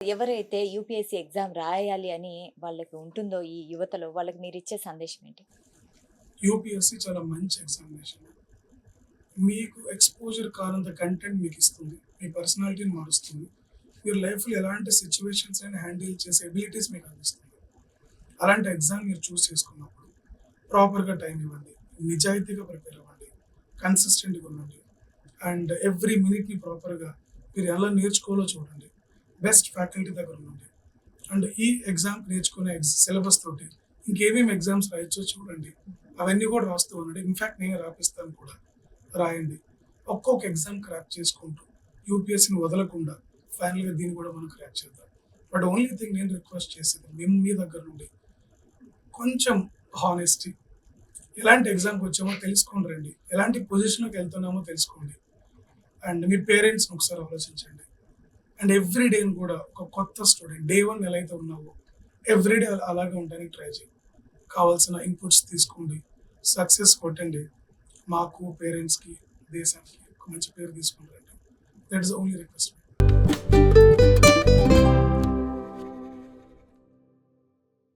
ఎవరైతే UPSC exam రాయాలి అని వాళ్ళకి ఉంటుందో ఈ యువతలో, వాళ్ళకి మీరిచ్చే సందేశం ఏంటి? యూపీఎస్సీ చాలా మంచి ఎగ్జామినేషన్. మీకు ఎక్స్‌పోజర్ కానంత కంటెంట్ మీకిస్తుంది. మీ పర్సనాలిటీని మారుస్తుంది. మీరు లైఫ్‌లో ఎలాంటి సిట్యుయేషన్స్ అయినా హ్యాండిల్ చేసే ఎబిలిటీస్ మీకు అందిస్తుంది. అలాంటి ఎగ్జామ్ మీరు చూస్ చేసుకున్నప్పుడు ప్రాపర్‌గా టైం ఇవ్వండి. నిజాయితీగా ప్రిపేర్ అవ్వండి. కన్సిస్టెంట్‌గా ఉండండి. అండ్ ఎవ్రీ మినిట్‌ని ప్రాపర్‌గా మీరు ఎలా నేర్చుకోవాలో చూడండి. బెస్ట్ ఫ్యాకల్టీ దగ్గర ఉండండి. అండ్ ఈ ఎగ్జామ్ నేర్చుకునే సిలబస్ తోటి ఇంకేమేమి ఎగ్జామ్స్ రాయొచ్చో చూడండి. అవన్నీ కూడా రాస్తూ ఉండండి. ఇన్‌ఫాక్ట్ నేనే రాపిస్తాను కూడా. రాయండి. ఒక్కొక్క ఎగ్జామ్ క్రాక్ చేసుకుంటూ యూపీఎస్సీని వదలకుండా ఫైనల్‌గా దీన్ని కూడా మనం క్రాక్ చేద్దాం. బట్ ఓన్లీ థింగ్ నేను రిక్వెస్ట్ చేసేది మీ దగ్గర నుండి కొంచెం హానెస్టీ. ఎలాంటి ఎగ్జామ్‌కి వచ్చామో తెలుసుకొని రండి. ఎలాంటి పొజిషన్‌లోకి వెళ్తున్నామో తెలుసుకోండి. అండ్ మీ పేరెంట్స్‌ని ఒకసారి ఆలోచించండి. అండ్ ఎవ్రీ డేని కూడా ఒక కొత్త స్టూడెంట్ డే 1 ఎలా అయితే ఉన్నావో ఎవ్రీ డే అలాగే ఉండడానికి ట్రై చేయి. కావాల్సిన ఇన్‌పుట్స్ తీసుకోండి. సక్సెస్ కొట్టండి. మాకు, పేరెంట్స్‌కి, దేశానికి ఒక మంచి పేరు తీసుకొని రండి. That is the only request.